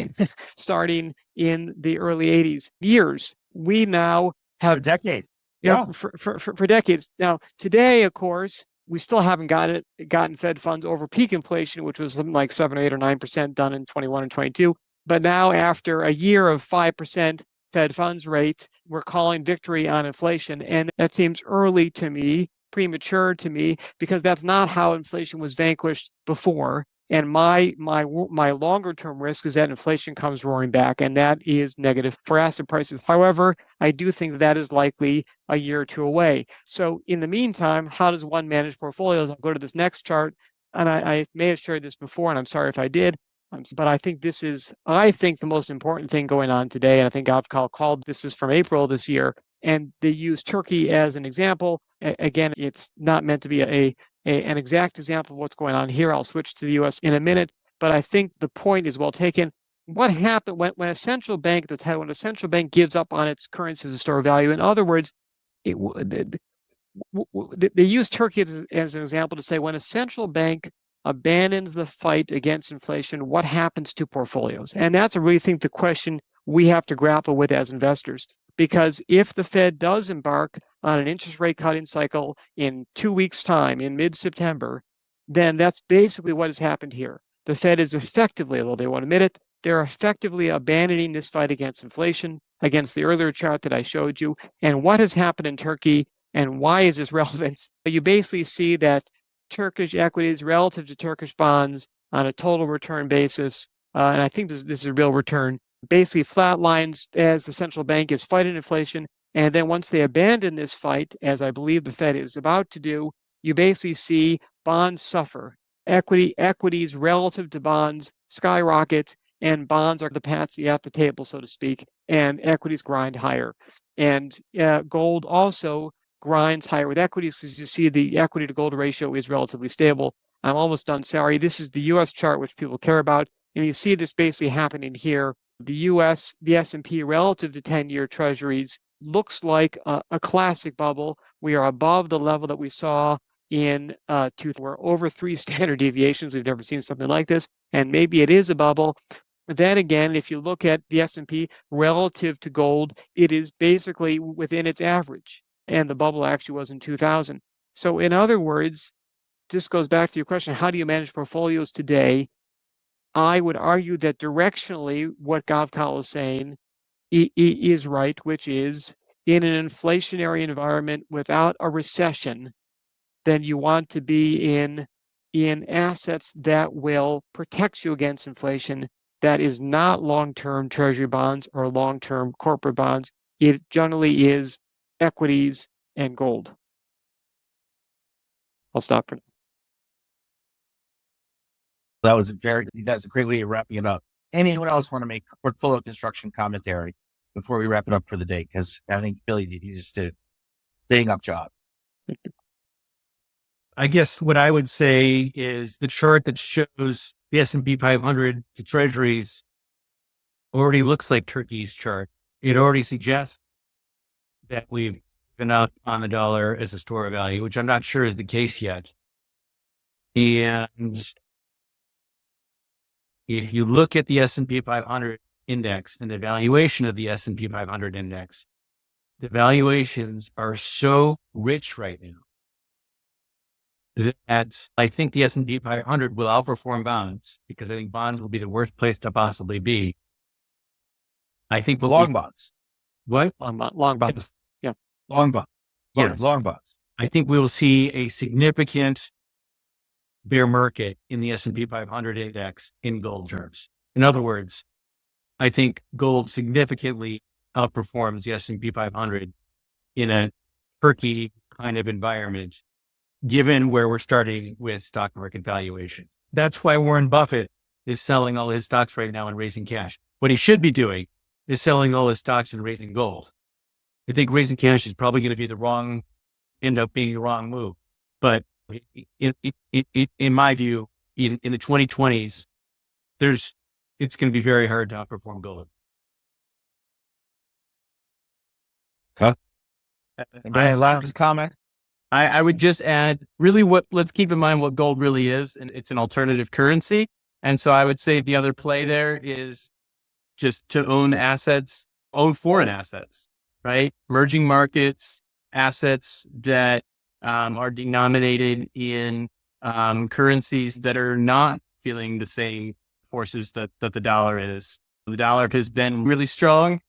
starting in the early 80s. Years. We now have decades. Yeah, for decades. Now, today, of course, we still haven't gotten Fed funds over peak inflation, which was something like 7 or 8 or 9% done in 21 and 22. But now, after a year of 5% Fed funds rate, we're calling victory on inflation. And that seems early to me, premature to me, because that's not how inflation was vanquished before. And my longer term risk is that inflation comes roaring back, and that is negative for asset prices. However, I do think that is likely a year or two away. So in the meantime, how does one manage portfolios? I'll go to this next chart, and I may have shared this before, and I'm sorry if I did. But I think this is, the most important thing going on today. And I think Avcal called, this is from April this year, and they use Turkey as an example. Again, it's not meant to be an exact example of what's going on here. I'll switch to the US in a minute, but I think the point is well taken. What happened when a central bank, when a central bank gives up on its currency as a store of value? In other words, they use Turkey as an example to say, when a central bank abandons the fight against inflation, what happens to portfolios? And that's, I really think, the question we have to grapple with as investors. Because if the Fed does embark on an interest rate cutting cycle in 2 weeks' time, in mid-September, then that's basically what has happened here. The Fed is effectively, although they won't admit it, they're effectively abandoning this fight against inflation, against the earlier chart that I showed you. And what has happened in Turkey, and why is this relevant? You basically see that Turkish equities relative to Turkish bonds on a total return basis, and I think this is a real return, basically flatlines as the central bank is fighting inflation. And then once they abandon this fight, as I believe the Fed is about to do, you basically see bonds suffer. Equities relative to bonds skyrocket, and bonds are the patsy at the table, so to speak, and equities grind higher. And gold also grinds higher with equities, because you see the equity to gold ratio is relatively stable. I'm almost done, sorry. This is the US chart, which people care about. And you see this basically happening here. The US, the S&P relative to 10-year treasuries looks like a classic bubble. We are above the level that we saw in we're over 3 standard deviations. We've never seen something like this. And maybe it is a bubble. But then again, if you look at the S&P relative to gold, it is basically within its average. And the bubble actually was in 2000. So in other words, this goes back to your question, how do you manage portfolios today? I would argue that directionally, what GovCal is saying is right, which is, in an inflationary environment without a recession, then you want to be in assets that will protect you against inflation. That is not long-term treasury bonds or long-term corporate bonds. It generally is equities and gold. I'll stop for now. That's a great way of wrapping it up. Anyone else want to make portfolio construction commentary before we wrap it up for the day? Because I think Billy, you just did a bang up job. I guess what I would say is the chart that shows the S&P 500 to treasuries already looks like Turkey's chart. It already suggests that we've been out on the dollar as a store of value, which I'm not sure is the case yet. And if you look at the S&P 500 index and the valuation of the S&P 500 index, the valuations are so rich right now that I think the S&P 500 will outperform bonds, because I think bonds will be the worst place to possibly be. I think Long bonds. What? Long bonds. Yeah. Long bonds. Yes. Long bonds. I think we will see a significant bear market in the S&P 500 index in gold terms. In other words, I think gold significantly outperforms the S&P 500 in a Turkey kind of environment, given where we're starting with stock market valuation. That's why Warren Buffett is selling all his stocks right now and raising cash. What he should be doing is selling all his stocks and raising gold. I think raising cash is probably going to end up being the wrong move. But in my view, in the 2020s, it's going to be very hard to outperform gold. Huh? Any last comments? I would just add, really, let's keep in mind what gold really is, and it's an alternative currency. And so I would say the other play there is just to own foreign assets, right? Emerging markets, assets that are denominated in currencies that are not feeling the same forces that the dollar is. The dollar has been really strong,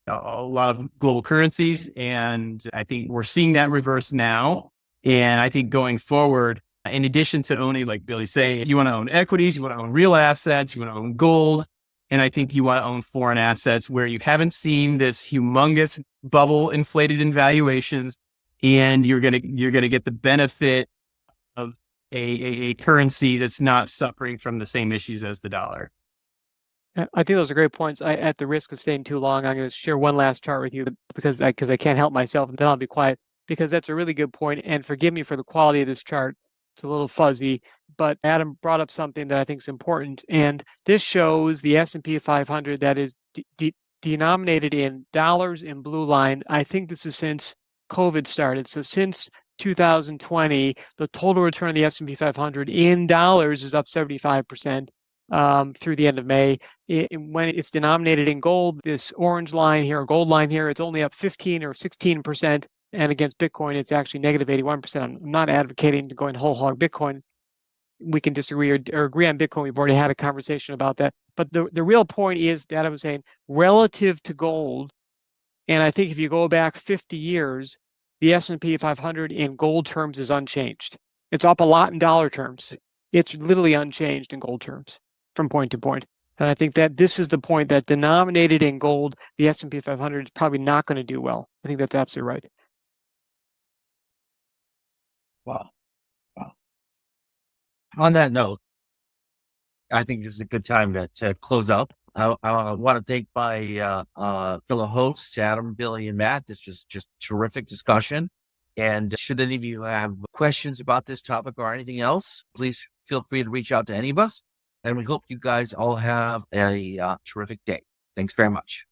a lot of global currencies, and I think we're seeing that reverse now. And I think going forward, in addition to owning, like Billy saying, you want to own equities, you want to own real assets, you want to own gold, and I think you want to own foreign assets where you haven't seen this humongous bubble inflated in valuations, and you're gonna get the benefit of a currency that's not suffering from the same issues as the dollar. I think those are great points. At the risk of staying too long, I'm going to share one last chart with you because I can't help myself, and then I'll be quiet, because that's a really good point. And forgive me for the quality of this chart. It's a little fuzzy, but Adam brought up something that I think is important. And this shows the S&P 500 that is denominated in dollars in blue line. I think this is since COVID started. So since 2020, the total return of the S&P 500 in dollars is up 75%. Through the end of May. When it's denominated in gold, this orange line here, or gold line here, it's only up 15 or 16%. And against Bitcoin, it's actually negative 81%. I'm not advocating to go and whole hog Bitcoin. We can disagree or agree on Bitcoin. We've already had a conversation about that. But the real point is that I was saying relative to gold, and I think if you go back 50 years, the S&P 500 in gold terms is unchanged. It's up a lot in dollar terms. It's literally unchanged in gold terms from point to point. And I think that this is the point, that denominated in gold, the S&P 500 is probably not going to do well. I think that's absolutely right. Wow. On that note, I think this is a good time to close out. I want to thank my fellow hosts, Adam, Billy, and Matt. This was just terrific discussion. And should any of you have questions about this topic or anything else, please feel free to reach out to any of us. And we hope you guys all have a terrific day. Thanks very much.